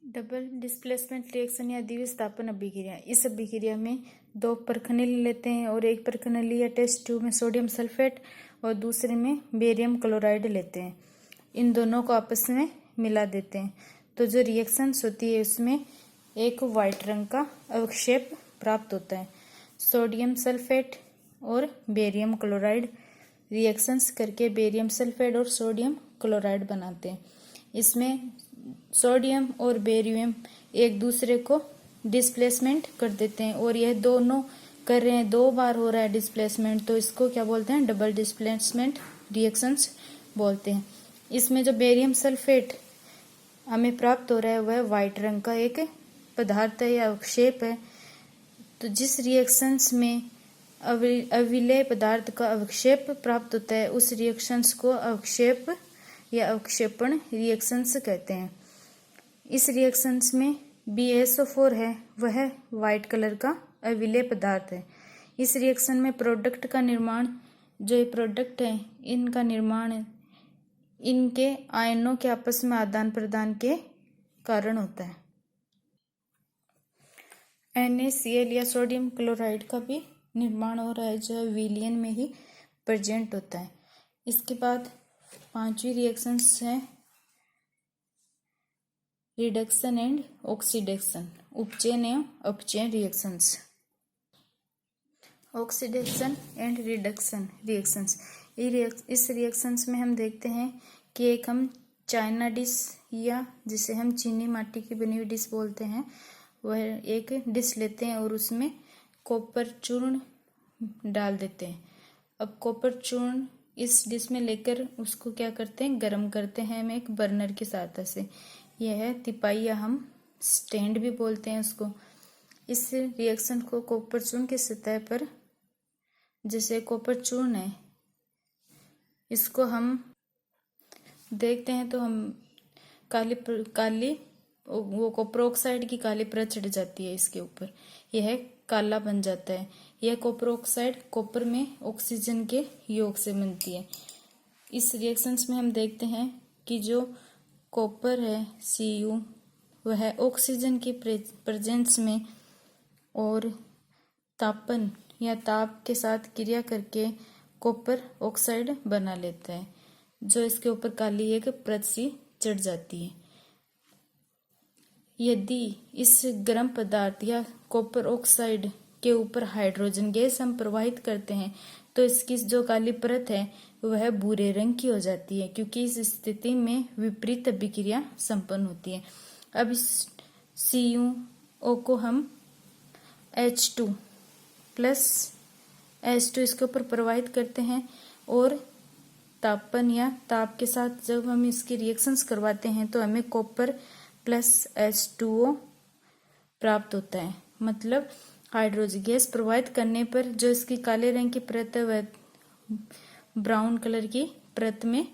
Double displacement reaction या द्विविस्थापन अभिक्रिया। इस अभिक्रिया में दो परखनील लेते हैं और एक परखनील या टेस्ट ट्यूब में सोडियम सल्फेट और दूसरे में बेरियम क्लोराइड लेते हैं। इन दोनों को आपस में मिला देते हैं तो जो रिएक्शंस होती है उसमें एक वाइट रंग का अवक्षेप प्राप्त होता है। सोडियम सल्फेट और बेरियम क्लोराइड रिएक्शंस करके बेरियम सल्फेट और सोडियम क्लोराइड बनाते हैं। इसमें सोडियम और बेरियम एक दूसरे को डिस्प्लेसमेंट कर देते हैं और यह दोनों कर रहे हैं, दो बार हो रहा है डिस्प्लेसमेंट, तो इसको क्या बोलते हैं? डबल डिस्प्लेसमेंट रिएक्शंस बोलते हैं। इसमें जो बेरियम सल्फेट हमें प्राप्त हो रहा है वह व्हाइट रंग का एक पदार्थ है या अवक्षेप है। तो जिस रिएक्शंस में अविलेय पदार्थ का अवक्षेप प्राप्त होता है उस रिएक्शंस को अवक्षेप या अवक्षेपण रिएक्शंस कहते हैं। इस रिएक्शंस में BaSO4 है, वह व्हाइट कलर का अविलेय पदार्थ है। इस रिएक्शन में प्रोडक्ट का निर्माण, जो ये प्रोडक्ट है इनका निर्माण इनके आयनों के आपस में आदान प्रदान के कारण होता है। NaCl या सोडियम क्लोराइड का भी निर्माण हो रहा है जो विलयन में ही प्रेजेंट होता है। इसके बाद पांचवी रिएक्शंस है रिडक्शन एंड ऑक्सीडेशन, उपचयन एवं अपचयन reactions. Oxidation and reduction reactions, इस रिएक्शंस में हम देखते हैं कि एक हम चाइना डिश या जिसे हम चीनी माटी की बनी हुई डिश बोलते हैं, वह एक डिश लेते हैं और उसमें कॉपर चूर्ण डाल देते हैं। अब कॉपर चूर्ण इस डिश में लेकर उसको क्या करते हैं? गर्म करते हैं हम एक बर्नर की सहायता से। यह है तिपाई या हम स्टैंड भी बोलते हैं उसको। इस रिएक्शन को कॉपर चूर्ण की सतह पर, जैसे कॉपर चूर्ण है, इसको हम देखते हैं तो हम काली वो कॉपर ऑक्साइड की काली परत चढ़ जाती है इसके ऊपर, यह काला बन जाता है। यह कॉपर ऑक्साइड कॉपर में ऑक्सीजन के योग से बनती है। इस रिएक्शंस में हम देखते हैं कि जो कॉपर है Cu, वह ऑक्सीजन की प्रेजेंस में और तापन या ताप के साथ क्रिया करके कॉपर ऑक्साइड बना लेता है, जो इसके ऊपर काली एक परत सी चढ़ जाती है। यदि इस गर्म पदार्थ या कॉपर ऑक्साइड के ऊपर हाइड्रोजन गैस हम प्रवाहित करते हैं तो इसकी जो काली परत है वह भूरे रंग की हो जाती है, क्योंकि इस स्थिति में विपरीत अभिक्रिया संपन्न होती है। अब इस CuO को हम H2 प्लस H2 इसके ऊपर प्रवाहित करते हैं और तापन या ताप के साथ जब हम इसकी रिएक्शंस करवाते हैं तो हमें कॉपर प्लस H2O प्राप्त होता है। मतलब हाइड्रोजन गैस प्रवाहित करने पर जो इसकी काले रंग की परत है वह ब्राउन कलर की परत में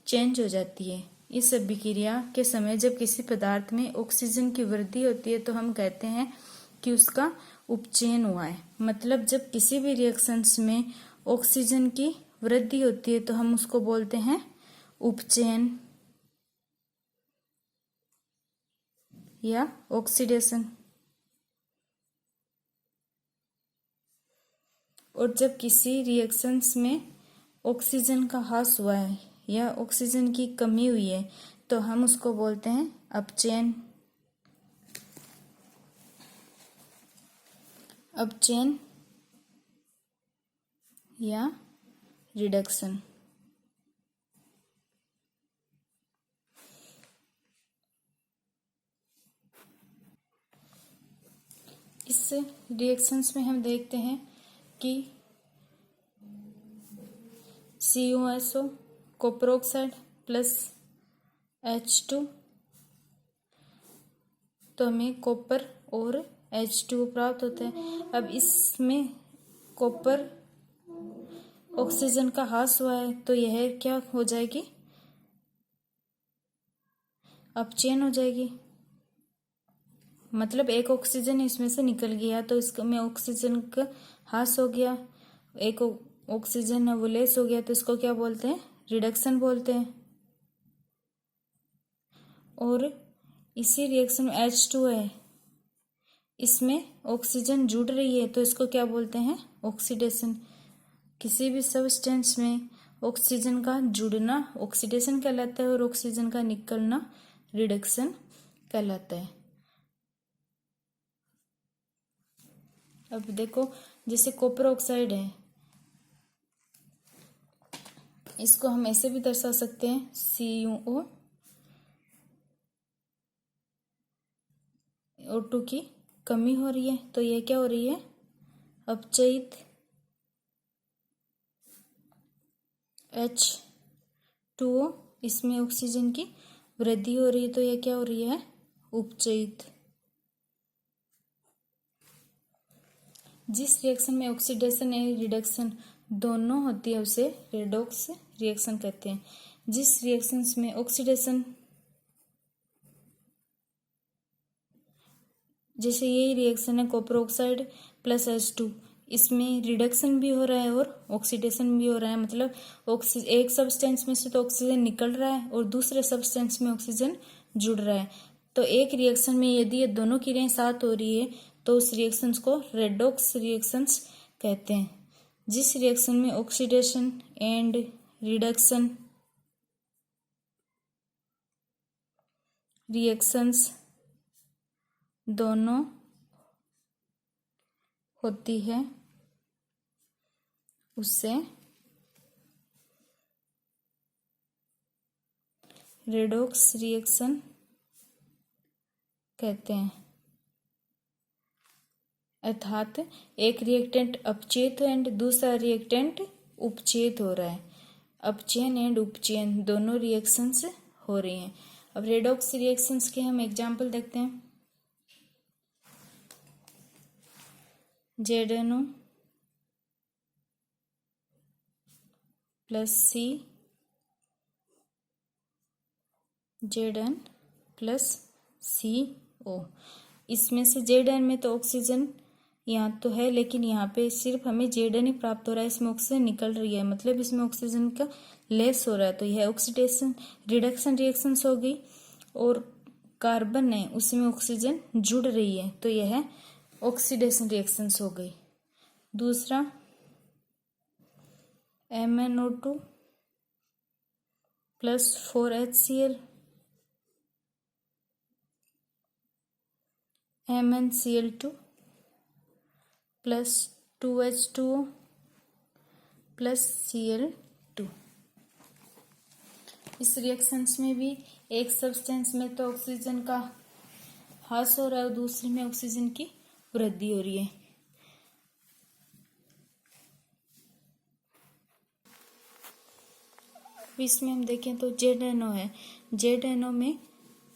चेंज हो जाती है। इस अभिक्रिया के समय जब किसी पदार्थ में ऑक्सीजन की वृद्धि होती है तो हम कहते हैं कि उसका उपचयन हुआ है। मतलब जब किसी भी रिएक्शंस में ऑक्सीजन की वृद्धि होती है तो हम उसको बोलते हैं उपचयन या ऑक्सीडेशन। और जब किसी रिएक्शंस में ऑक्सीजन का ह्रास हुआ है या ऑक्सीजन की कमी हुई है तो हम उसको बोलते हैं अपचयन या रिडक्शन। इस रिएक्शंस में हम देखते हैं कि CuSO copper oxide plus H2, तो हमें कॉपर और H2 प्राप्त होता है। अब इसमें कॉपर ऑक्सीजन का ह्रास हुआ है तो यह क्या हो जाएगी? अपचयन हो जाएगी। मतलब एक ऑक्सीजन इसमें से निकल गया तो इसमें ऑक्सीजन का ह्रास हो गया, एक ऑक्सीजन है वो लेस हो गया, तो इसको क्या बोलते हैं? रिडक्शन बोलते हैं। और इसी रिएक्शन में H2 है, इसमें ऑक्सीजन जुड़ रही है तो इसको क्या बोलते हैं, ऑक्सीडेशन। किसी भी सब्सटेंस में ऑक्सीजन का जुड़ना ऑक्सीडेशन कहलाता है और ऑक्सीजन का निकलना रिडक्शन कहलाता है। अब देखो, जैसे कॉपर ऑक्साइड है, इसको हम ऐसे भी दर्शा सकते हैं CuO, O2 की कमी हो रही है तो ये क्या हो रही है, अपचयित। H2O, इसमें ऑक्सीजन की वृद्धि हो रही है तो ये क्या हो रही है, उपचयित। जिस रिएक्शन में ऑक्सीडेशन या रिडक्शन दोनों होती है उसे रेडॉक्स रिएक्शन कहते हैं। जिस रिएक्शंस में ऑक्सीडेशन, जैसे यही रिएक्शन है कॉपर ऑक्साइड प्लस H2, इसमें रिडक्शन भी हो रहा है और ऑक्सीडेशन भी हो रहा है, मतलब एक सब्सटेंस में से तो ऑक्सीजन निकल रहा है और दूसरे सब्सटेंस में ऑक्सीजन जुड़ रहा है। तो एक रिएक्शन में यदि ये दोनों क्रियाएं साथ हो रही है तो उस रिएक्शंस को रेडॉक्स रिएक्शंस कहते हैं। जिस रिएक्शन में ऑक्सीडेशन एंड रिडक्शन रिएक्शंस दोनों होती है उससे रेडॉक्स रिएक्शन कहते हैं। अर्थात एक रिएक्टेंट अपचयित एंड दूसरा रिएक्टेंट उपचयित हो रहा है। अपचयन एंड उपचयन दोनों रिएक्शंस हो रही हैं। अब रेडॉक्स रिएक्शंस के हम एग्जांपल देखते हैं। ZnO plus C Zn plus CO। इसमें से Zn में तो ऑक्सीजन यहाँ तो है लेकिन यहाँ पे सिर्फ हमें Zn ही प्राप्त हो रहा है, इसमें ऑक्सीजन निकल रही है, मतलब इसमें ऑक्सीजन का लेस हो रहा है तो यह ऑक्सीडेशन रिडक्शन रिएक्शंस हो गई। और कार्बन है उसमें ऑक्सीजन जुड़ रही है तो यह ऑक्सीडेशन रिएक्शंस हो गई। दूसरा MnO2 plus 4HCl MnCl2 plus 2H2O plus Cl2। इस रिएक्शंस में भी एक सब्सटेंस में तो ऑक्सीजन का ह्रास हो रहा है और दूसरे में ऑक्सीजन की वृद्धि हो रही है। इसमें हम देखें तो ZnO है, ZnO में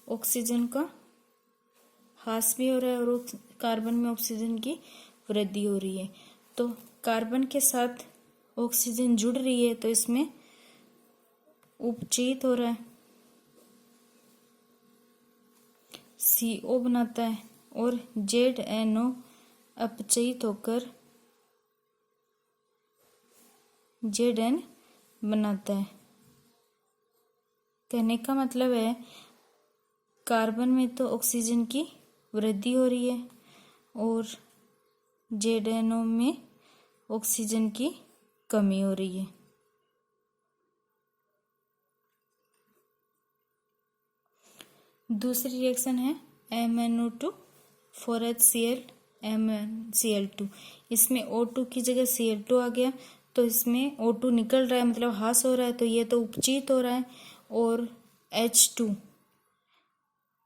ऑक्सीजन का ह्रास भी हो रहा है और कार्बन में ऑक्सीजन की वृद्धि हो रही है। तो कार्बन के साथ ऑक्सीजन जुड़ रही है तो इसमें उपचयित हो रहा है, CO बनाता है और ZnO अपचयित होकर Zn बनाता है। कहने का मतलब है कार्बन में तो ऑक्सीजन की वृद्धि हो रही है और ZnO में ऑक्सीजन की कमी हो रही है। दूसरी रिएक्शन है MnO2 4HCl MnCl2। इसमें O2 की जगह Cl2 आ गया तो इसमें O2 निकल रहा है, मतलब ह्रास हो रहा है तो ये तो उपचयित हो रहा है। और H2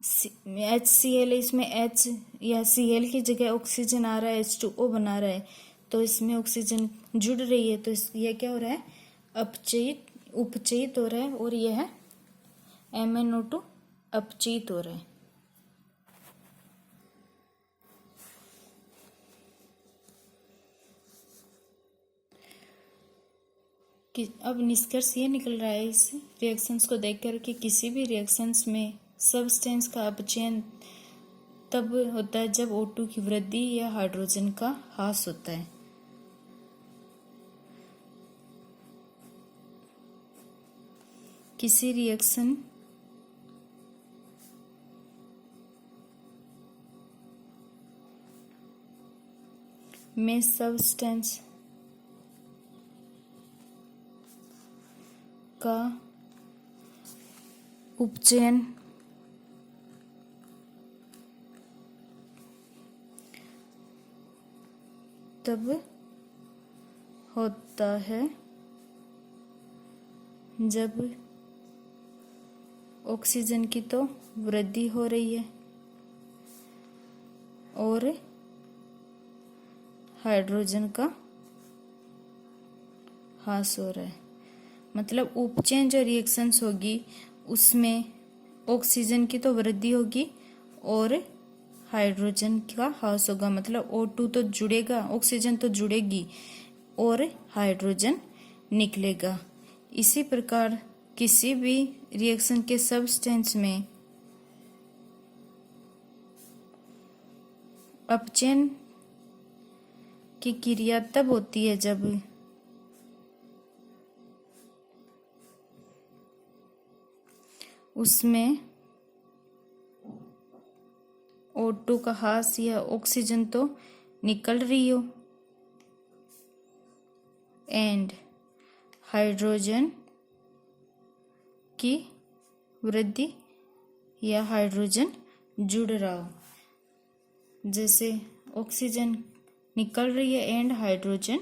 HCl, इसमें H या Cl की जगह ऑक्सीजन आ रहा है, H2O बना रहा है तो इसमें ऑक्सीजन जुड़ रही है तो यह क्या हो रहा है, उपचयित हो रहा है और यह MnO2 अपचयित हो रहा है। कि अब निष्कर्ष ये निकल रहा है इस रिएक्शंस को देखकर कि किसी भी रिएक्शंस में सब्सटेंस का अपचयन तब होता है जब O2 की वृद्धि या हाइड्रोजन का ह्रास होता है। किसी रिएक्शन में सब्सटेंस का उपचयन तब होता है जब ऑक्सीजन की तो वृद्धि हो रही है और हाइड्रोजन का ह्रास हो रहा है। मतलब उपचयन जो रिएक्शंस होगी उसमें ऑक्सीजन की तो वृद्धि होगी और हाइड्रोजन का ह्रास होगा। मतलब O2 तो जुड़ेगा, ऑक्सीजन तो जुड़ेगी और हाइड्रोजन निकलेगा। इसी प्रकार किसी भी रिएक्शन के सब्सटेंस में अपचयन की क्रिया तब होती है जब उसमें O2 का ह्रास या ऑक्सीजन तो निकल रही हो एंड हाइड्रोजन की वृद्धि या हाइड्रोजन जुड़ रहा हो। जैसे ऑक्सीजन निकल रही है एंड हाइड्रोजन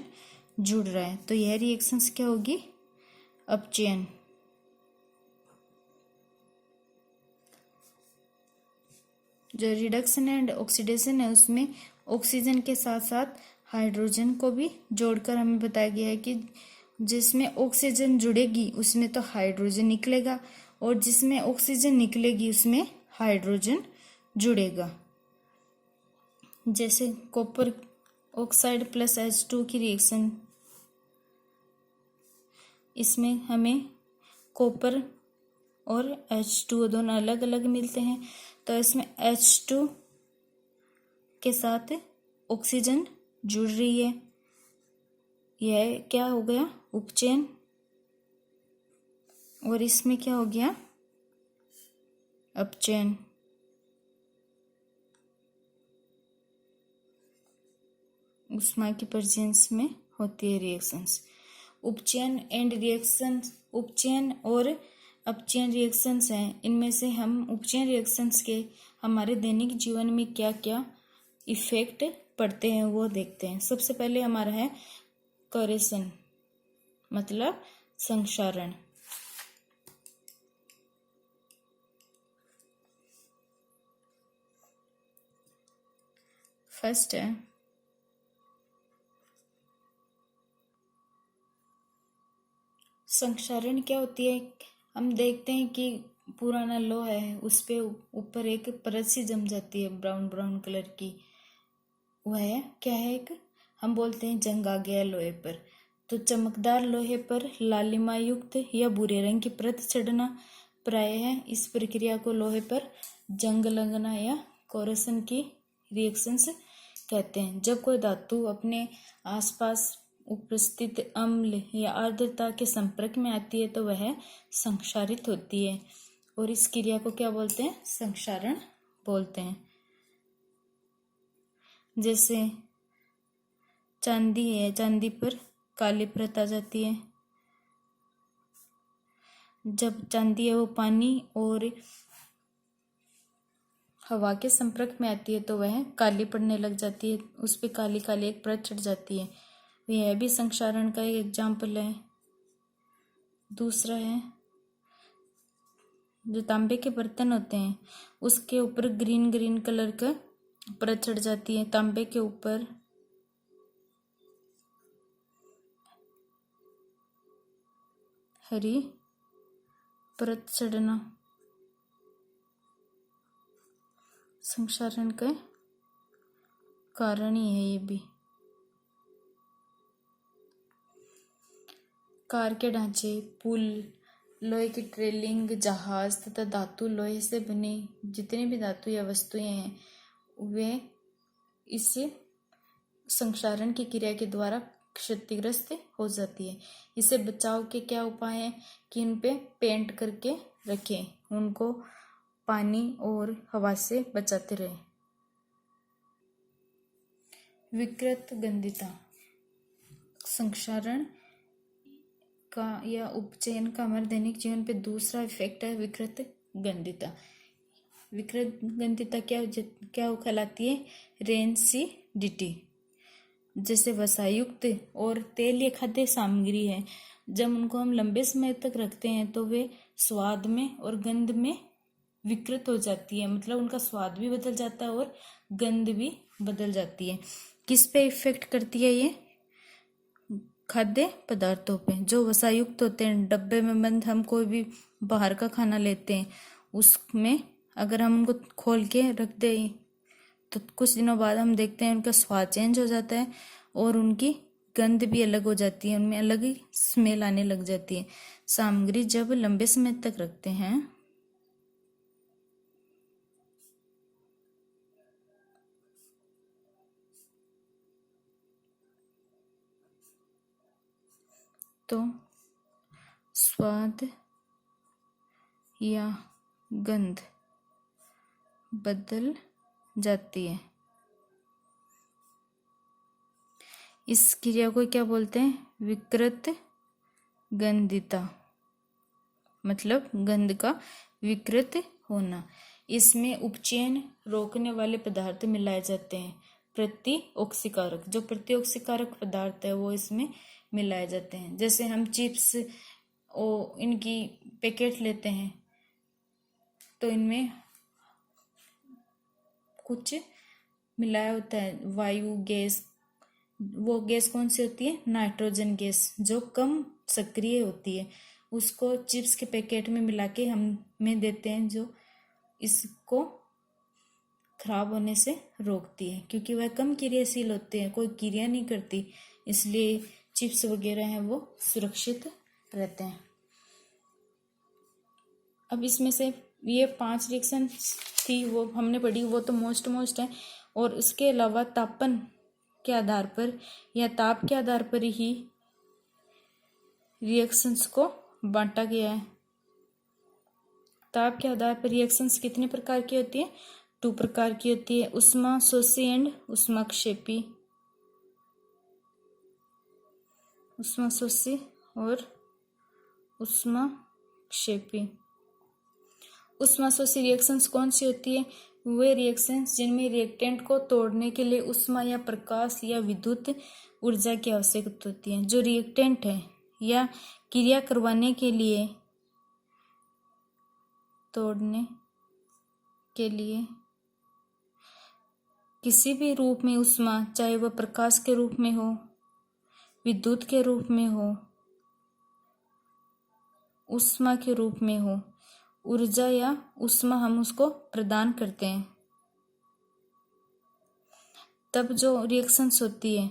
जुड़ रहा है तो यह रिएक्शंस क्या होगी? अपचयन। जो रिडक्शन एंड ऑक्सीडेशन है उसमें ऑक्सीजन के साथ साथ हाइड्रोजन को भी जोड़कर हमें बताया गया है कि जिसमें ऑक्सीजन जुड़ेगी उसमें तो हाइड्रोजन निकलेगा और जिसमें ऑक्सीजन निकलेगी उसमें हाइड्रोजन जुड़ेगा। जैसे कॉपर ऑक्साइड प्लस H2 की रिएक्शन, इसमें हमें कॉपर और H2 दोनों अलग अलग मिलते हैं तो इसमें H2 के साथ ऑक्सीजन जुड़ रही है, यह क्या हो गया? उपचयन। और इसमें क्या हो गया? अपचयन। उष्मा की प्रेजेंस में होती है रिएक्शंस। उपचयन एंड रिएक्शन, उपचयन और अपचयन रिएक्शंस हैं। इनमें से हम उपचयन रिएक्शंस के हमारे दैनिक जीवन में क्या क्या इफेक्ट पड़ते हैं वो देखते हैं। सबसे पहले हमारा है करेशन, मतलब संक्षारण। फर्स्ट है संक्षारण। क्या होती है? हम देखते हैं कि पुराना लोहा है उस पे ऊपर एक परत सी जम जाती है ब्राउन ब्राउन कलर की, वह क्या है? एक हम बोलते हैं जंग आ गया लोहे पर। तो चमकदार लोहे पर लालिमा युक्त या भूरे रंग की परत चढ़ना प्राय है। इस प्रक्रिया को लोहे पर जंग लगना या कोरेशन की रिएक्शंस कहते हैं। जब कोई धातु अपने आसपास उपस्थित अम्ल या आर्द्रता के संपर्क में आती है तो वह संक्षारित होती है और इस क्रिया को क्या बोलते हैं? संक्षारण बोलते हैं। जैसे चांदी है, चांदी पर काली परत आ जाती है। जब चांदी है वो पानी और हवा के संपर्क में आती है तो वह काली पड़ने लग जाती है, उस पर काली काली एक परत चढ़ जाती है। यह भी संक्षारण का एक एग्जाम्पल है। दूसरा है जो तांबे के बर्तन होते हैं उसके ऊपर ग्रीन ग्रीन कलर का परत चढ़ जाती है। तांबे के ऊपर हरी परत चढ़ना संक्षारण का कारण ही है। ये भी कार के ढांचे, पुल, लोहे की ट्रेलिंग, जहाज तथा धातु लोहे से बने जितनी भी धातु या वस्तुएं हैं वे इस संक्षारण की क्रिया के द्वारा क्षतिग्रस्त हो जाती है। इससे बचाव के क्या उपाय हैं कि उन पे पेंट करके रखें, उनको पानी और हवा से बचाते रहें। विकृत गंधिता संक्षारण का या उपचयन का हमारे दैनिक जीवन पे दूसरा इफेक्ट है विकृत गंधिता। विकृत गंधिता क्या कहलाती है? रेंसिडिटी। जैसे वसायुक्त और तेलीय खाद्य सामग्री है, जब उनको हम लंबे समय तक रखते हैं तो वे स्वाद में और गंध में विकृत हो जाती है, मतलब उनका स्वाद भी बदल जाता है और गंध भी बदल जाती है। किस पे इफेक्ट करती है ये? खाद्य पदार्थों पे। जो वसायुक्त होते हैं, डब्बे में बंद हम कोई भी बाहर का खाना लेते हैं, उसमें अगर हम उनको खोल के रख दें तो कुछ दिनों बाद हम देखते हैं उनका स्वाद चेंज हो जाता है और उनकी गंध भी अलग हो जाती है, उनमें अलग ही स्मेल आने लग जाती है। सामग्री जब लंबे समय तक रखते हैं तो स्वाद या गंध बदल जाती है। इस क्रिया को क्या बोलते हैं? विकृत गंधिता, मतलब गंध का विकृत होना। इसमें उपचयन रोकने वाले पदार्थ मिलाए जाते हैं, प्रतिऑक्सीकारक। जो प्रतिऑक्सीकारक पदार्थ है वो इसमें मिलाए जाते हैं। जैसे हम चिप्स और इनकी पैकेट लेते हैं तो इनमें कुछ मिलाया होता है, वायु, गैस। वो गैस कौन सी होती है? नाइट्रोजन गैस, जो कम सक्रिय होती है। उसको चिप्स के पैकेट में मिला के हमें देते हैं, जो इसको खराब होने से रोकती है, क्योंकि वह कम क्रियाशील होते हैं, कोई क्रिया नहीं करती, इसलिए चिप्स वगैरह हैं वो सुरक्षित रहते हैं। अब इसमें से ये 5 रिएक्शन थी वो हमने पढ़ी, वो तो मोस्ट है। और उसके अलावा तापन के आधार पर या ताप के आधार पर ही रिएक्शंस को बांटा गया है। ताप के आधार पर रिएक्शंस कितने प्रकार की होती है? 2 प्रकार की होती है, ऊष्माशोषी एंड ऊष्माक्षेपी। ऊष्माशोषी और ऊष्माक्षेपी। ऊष्माशोषी रिएक्शंस कौन सी होती है? वे रिएक्शंस जिनमें रिएक्टेंट को तोड़ने के लिए ऊष्मा या प्रकाश या विद्युत ऊर्जा की आवश्यकता होती है। जो रिएक्टेंट है या क्रिया करवाने के लिए, तोड़ने के लिए किसी भी रूप में ऊष्मा, चाहे वह प्रकाश के रूप में हो, विद्युत के रूप में हो, ऊष्मा के रूप में हो, ऊर्जा या ऊष्मा हम उसको प्रदान करते हैं, तब जो रिएक्शंस होती है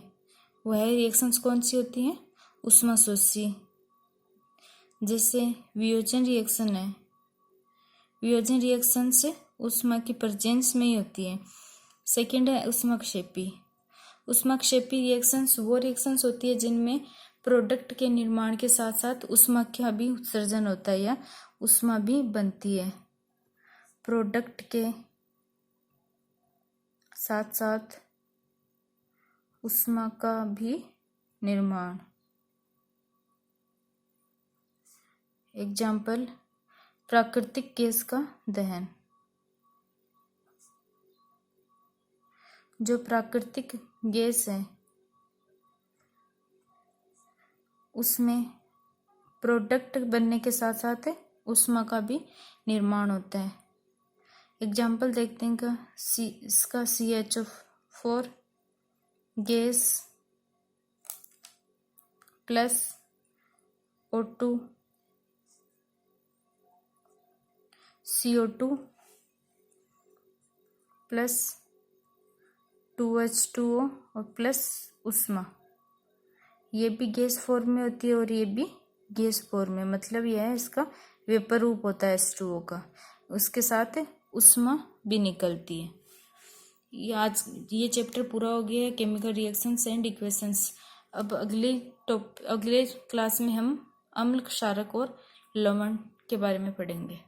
वह रिएक्शंस कौन सी होती हैं? ऊष्माशोषी। जैसे वियोजन रिएक्शन है, वियोजन रिएक्शन से ऊष्मा की प्रेजेंस में ही होती है। सेकंड है ऊष्माक्षेपी। ऊष्माक्षेपी रिएक्शंस वो रिएक्शंस होती है जिनमें प्रोडक्ट के निर्माण के साथ साथ ऊष्मा का भी उत्सर्जन होता है या ऊष्मा भी बनती है। प्रोडक्ट के साथ साथ ऊष्मा का भी निर्माण। एग्जाम्पल, प्राकृतिक गैस का दहन। जो प्राकृतिक गैस है उसमें प्रोडक्ट बनने के साथ साथ ऊष्मा का भी निर्माण होता है। एग्जाम्पल देखते हैं इसका CH4 gas plus O2 CO2 plus 2H2O और प्लस ऊष्मा। ये भी गैस फॉर्म में होती है और ये भी गैस फॉर्म में, मतलब यह है इसका वेपर रूप होता है H2O का, उसके साथ ऊष्मा भी निकलती है। ये चैप्टर पूरा हो गया है, केमिकल रिएक्शंस एंड इक्वेशंस। अब अगले क्लास में हम अम्ल, क्षारक और लवण के बारे में पढ़ेंगे।